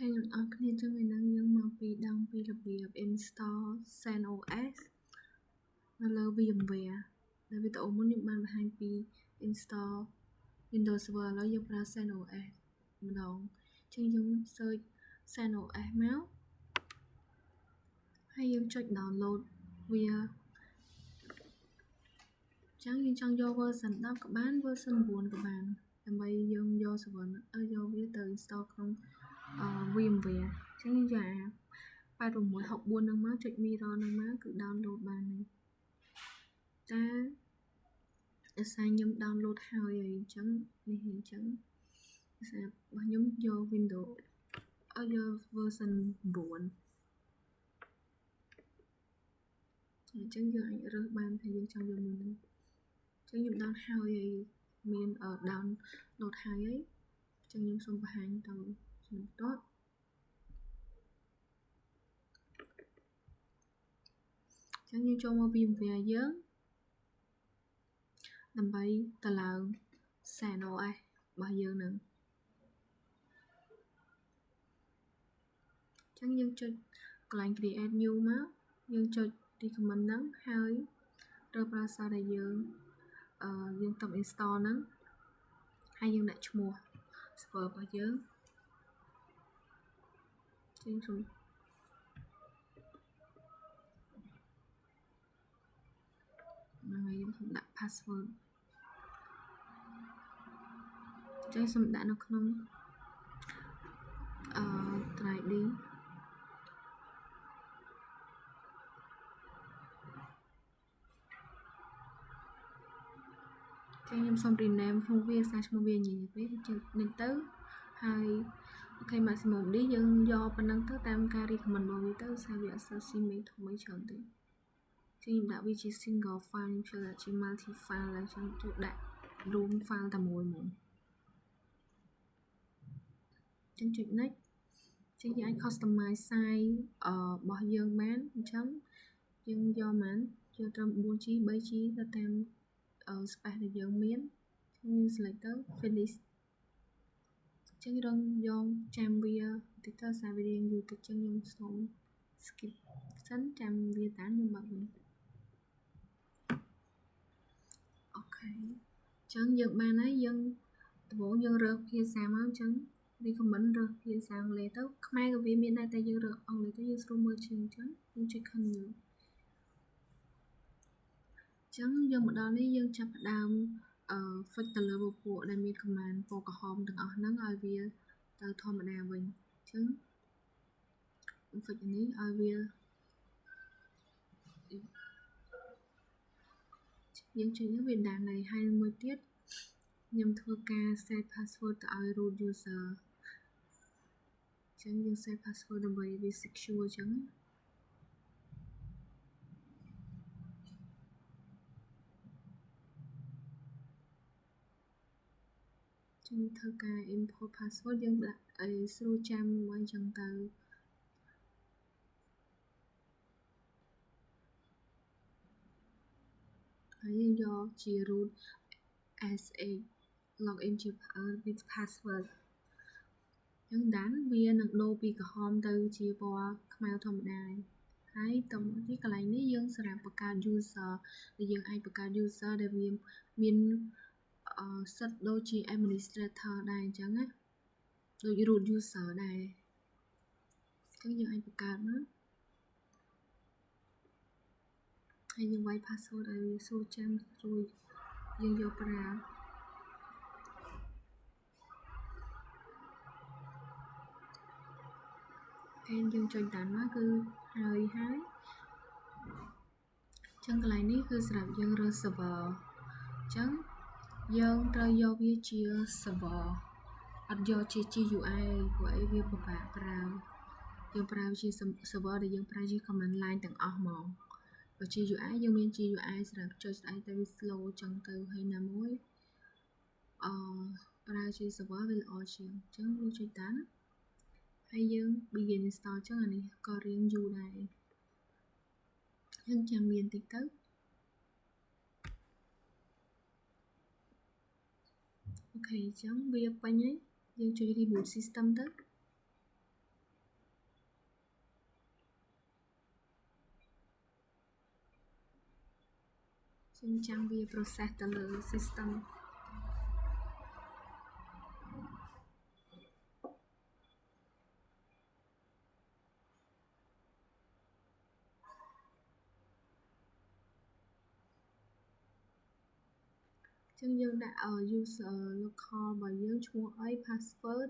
Okay អ្នកនរគ្នាចឹងថ្ងៃហ្នឹងយើងមកពីដឹងពីរបៀប install CentOS នៅលើ VMware នៅវីដេអូមុនខ្ញុំបានបង្ហាញពី install Windows Server ឥឡូវយើងប្រើ CentOS ម្ដងចឹងយើង search CentOS មកហើយយើងចុច download វាចឹងយើងចង់យក version 10 ក៏បាន version 9 ក៏បានដើម្បីយើងយក server យកវាទៅ install ក្នុង VMware ចឹងយើងយកអា8664ហ្នឹងមកចុច mirror ហ្នឹងមកគឺ download បានតែដោយសារខ្ញុំ download ហើយអញ្ចឹងនេះអញ្ចឹងដោយសាររបស់ខ្ញុំយក Windows យក version 9អញ្ចឹងយើងអាចរើសបានថាយើងចង់យកមួយហ្នឹងអញ្ចឹងខ្ញុំ down ហើយមាន download ហើយអញ្ចឹងខ្ញុំសូមបង្ហាញទៅជំនួសអញ្ចឹងយើងចូលមក VMware យើងដើម្បីទៅឡើង CentOS របស់យើងហ្នឹងអញ្ចឹងយើងចុចកន្លែង create new មកយើងចុច recommend ហ្នឹងហើយរើស browser ដែលយើងទៅ install ហ្នឹងហើយយើងដាក់ឈ្មោះ server របស់យើងចឹងខ្ញុំដាក់ password ចឹងសូមដាក់នៅក្នុង3D ចឹងខ្ញុំសូម rename ក្នុងវាសារឈ្មោះវាញ៉េពេកចុចនេះទៅហើយអូខេ maximum D យើងយកប៉ុណ្ណឹងទៅតាមការ recommend របស់វាទៅសារវាអត់សូវ sim ធំអីច្រើនទេចឹងខ្ញុំដាក់វាជា single file ខ្ញុំចូលដាក់ជា multi file ហើយចឹងចូលដាក់ room file តែមួយហ្មងចឹងចុច next ចឹងយើងអាច customize size របស់យើងបានអញ្ចឹងយើងយកប៉ុន្មានយកត្រឹម 4G 3G ទៅតាម space ដែលយើងមានយើង select ទៅ finish ចឹងរងយកចាំវាតិចទៅសារវារៀងយូរតិចចឹងខ្ញុំសូម skip សិនចាំវាតាមខ្ញុំបើកវិញអូខេចឹងយើងបានហើយយើងដំបូងយើងរើសភាសាមកចឹង recommend រើសភាសាអង់គ្លេសទៅខ្មែរក៏វាមានដែរតែយើងរើសអង់គ្លេសទៅយើងស្រួលមើលជាងចឹងយើងចុច continue ចឹងយើងមកដល់នេះយើងចាប់ផ្ដើមហ្វិចទៅលើពពួកដែលមាន command ពណ៌ក្រហមទាំងអស់ហ្នឹងឲ្យវាទៅធម្មតាវិញអញ្ចឹងខ្ញុំហ្វិចនេះឲ្យវាយើងជួយវាដាក់នៅហើយមួយទៀតខ្ញុំធ្វើការ set password ទៅឲ្យ root user អញ្ចឹងយើង set password ដើម្បីវា secure អញ្ចឹងធ្វើការ import password យើងដាក់ឲ្យស្រួលចាំមកអញ្ចឹងទៅហើយយើងយកជា root sh login ជា with password អញ្ចឹងដានវានឹងដូរពីក្រហមទៅជាពណ៌ខ្មៅធម្មតាហើយតមកទីកន្លែងនេះយើងសម្រាប់បង្កើត user ដែលយើងអាចបង្កើត user ដែលវាមានសិតដូចជា administrator ដែរអញ្ចឹងណាដូច root user ដែរអញ្ចឹងយើងអាចបង្កើតមកហើយយើងវាយ password ឲ្យវាស្រួលចាំស្រួលយើងយកប្រើពេលយើងចុចតាមមកគឺហើយចឹងកន្លែងនេះគឺសម្រាប់យើងរើស server ចឹងយើងត្រូវយកវាជា server អត់យកជា GUI ព្រោះអីវាពិបាកប្រើយើងប្រើជា server ដែលយើងប្រើជា command line ទាំងអស់ហ្មងបើ GUI យើងមាន GUI សម្រាប់ចុចស្អីទៅវា slow ចឹងទៅហើយណាមួយប្រើជា server វាល្អជាងចឹងយើងចុចតាមហើយយើង begin install ចឹងអានេះក៏រៀងយូរដែរយើងចាំមានតិចទៅអូខេចឹងវាពេញហើយយើងចុច reboot system ទៅ ចឹងចាំវា process ទៅលើ system ចឹងយើងដាក់ user local របស់យើងឈ្មោះអី password